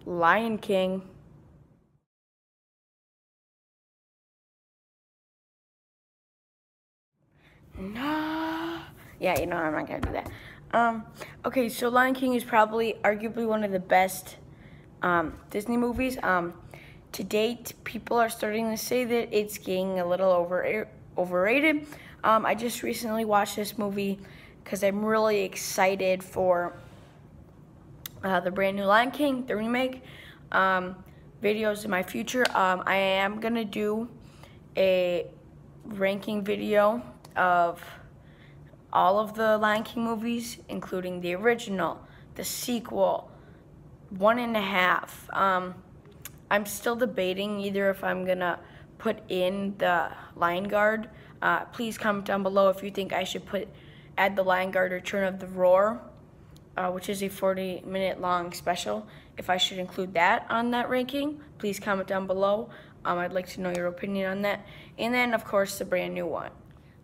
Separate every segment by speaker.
Speaker 1: Lion King. No. Yeah, I'm not gonna do that. Okay, so Lion King is probably arguably one of the best Disney movies. To date, people are starting to say that it's getting a little overrated. I just recently watched this movie because I'm really excited for the brand new Lion King, the remake. Videos in my future. I am gonna do a ranking video of all of the Lion King movies, including the original, the sequel, 1.5. I'm still debating either if I'm gonna put in the Lion Guard. Please comment down below if you think I should add the Lion Guard Return of the Roar, which is a 40-minute long special. If I should include that on that ranking, please comment down below. I'd like to know your opinion on that. And then, of course, the brand new one.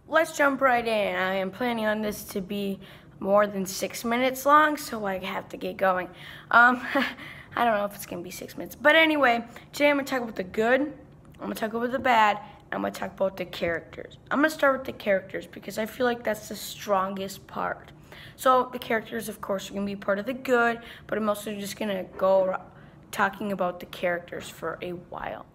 Speaker 1: Let's jump right in. I am planning on this to be more than 6 minutes long, so I have to get going. I don't know if it's going to be 6 minutes. But anyway, today I'm going to talk about the good, I'm going to talk about the bad, and I'm going to talk about the characters. I'm going to start with the characters because I feel like that's the strongest part. So the characters, of course, are going to be part of the good, but I'm also just going to go talking about the characters for a while.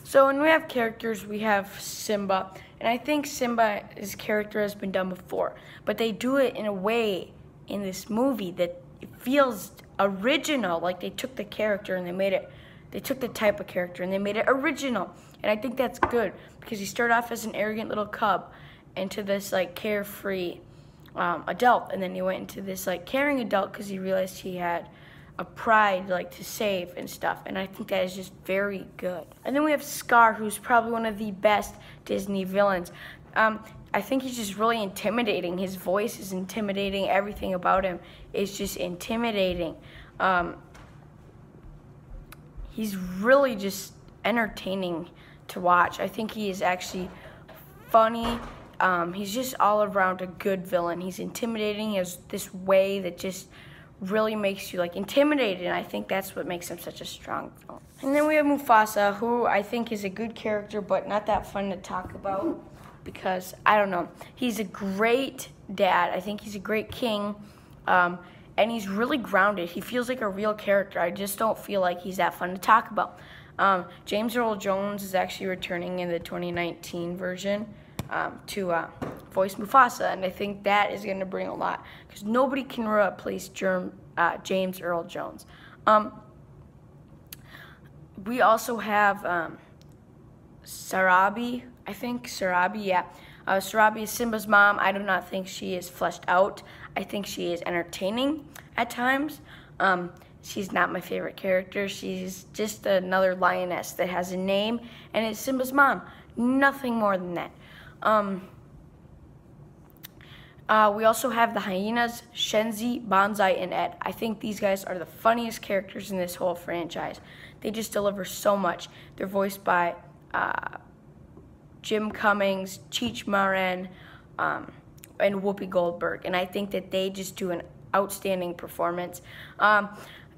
Speaker 1: So when we have characters, we have Simba, and I think Simba's character has been done before, but they do it in a way in this movie that it feels original, like they took the character and they took the type of character and they made it original, and I think that's good because he started off as an arrogant little cub into this like carefree adult, and then he went into this like caring adult because he realized he had a pride like to save and stuff, and I think that is just very good. And then we have Scar, who's probably one of the best Disney villains. I think he's just really intimidating. His voice is intimidating. Everything about him is just intimidating. He's really just entertaining to watch. I think he is actually funny. He's just all around a good villain. He's intimidating. He has this way that just really makes you like intimidated, and I think that's what makes him such a strong villain. And then we have Mufasa, who I think is a good character, but not that fun to talk about because, I don't know, he's a great dad. I think he's a great king, and he's really grounded. He feels like a real character. I just don't feel like he's that fun to talk about. James Earl Jones is actually returning in the 2019 version to voice Mufasa, and I think that is going to bring a lot because nobody can replace James Earl Jones. We also have Sarabi, I think. Sarabi, yeah. Sarabi is Simba's mom. I do not think she is fleshed out. I think she is entertaining at times. She's not my favorite character. She's just another lioness that has a name, and it's Simba's mom. Nothing more than that. We also have the hyenas, Shenzi, Banzai, and Ed. I think these guys are the funniest characters in this whole franchise. They just deliver so much. They're voiced by Jim Cummings, Cheech Marin, and Whoopi Goldberg, and I think that they just do an outstanding performance.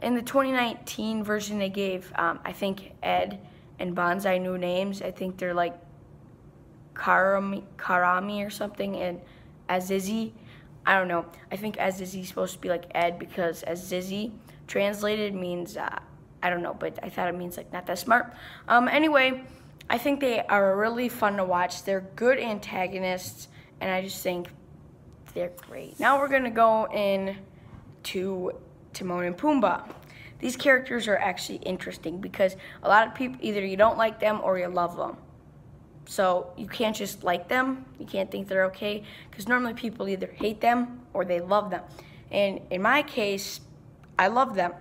Speaker 1: In the 2019 version, they gave, I think, Ed and Banzai new names. I think they're like Karami or something, and Azizi. I don't know. I think Azizi is supposed to be like Ed because Azizi translated means, I don't know, but I thought it means like not that smart. Anyway, I think they are really fun to watch. They're good antagonists, and I just think they're great. Now we're gonna go in to Timon and Pumbaa. These characters are actually interesting because a lot of people, either you don't like them or you love them. So you can't just like them. You can't think they're okay because normally people either hate them or they love them. And in my case, I love them.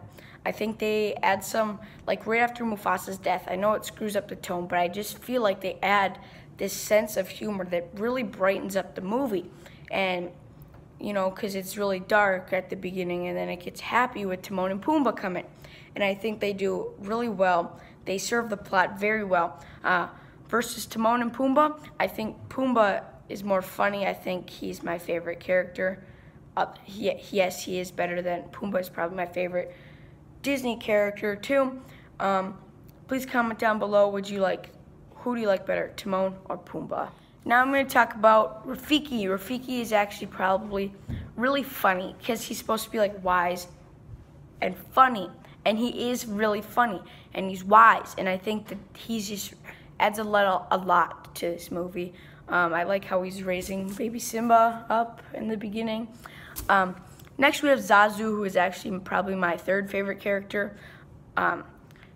Speaker 1: I think they add some, like right after Mufasa's death, I know it screws up the tone, but I just feel like they add this sense of humor that really brightens up the movie. And, you know, because it's really dark at the beginning and then it gets happy with Timon and Pumbaa coming. And I think they do really well. They serve the plot very well. Versus Timon and Pumbaa, I think Pumbaa is more funny. I think he's my favorite character. Yes, he is better than Pumbaa is probably my favorite Disney character too. Please comment down below, who do you like better, Timon or Pumbaa? Now I'm going to talk about Rafiki. Rafiki is actually probably really funny because he's supposed to be like wise and funny, and he is really funny and he's wise, and I think that he's just adds a lot to this movie. I like how he's raising baby Simba up in the beginning. Next we have Zazu, who is actually probably my third favorite character.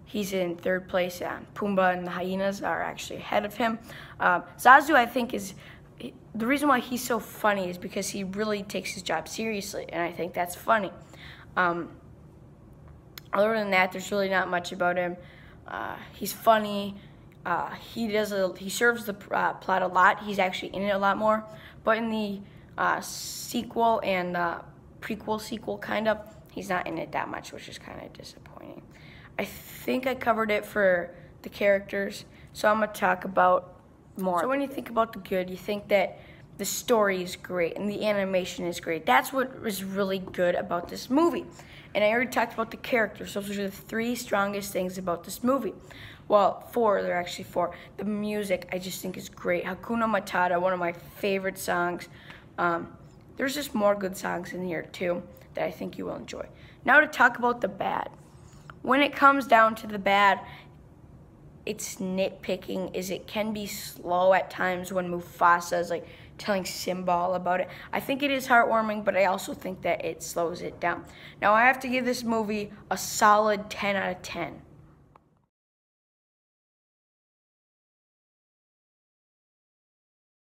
Speaker 1: He's in third place, and Pumbaa and the hyenas are actually ahead of him. Zazu, I think, is the reason why he's so funny is because he really takes his job seriously, and I think that's funny. Other than that, there's really not much about him. He's funny. He serves the plot a lot. He's actually in it a lot more. But in the sequel and prequel sequel, kind of, he's not in it that much, which is kind of disappointing. I think I covered it for the characters, so I'm going to talk about more. So when you think about the good, you think that the story is great and the animation is great. That's what was really good about this movie. And I already talked about the characters. Those are the 3 strongest things about this movie. Well, 4, there are actually 4. The music, I just think, is great. Hakuna Matata, one of my favorite songs. There's just more good songs in here, too, that I think you will enjoy. Now to talk about the bad. When it comes down to the bad, it's nitpicking, it can be slow at times when Mufasa is like telling Simba all about it. I think it is heartwarming, but I also think that it slows it down. Now I have to give this movie a solid 10 out of 10.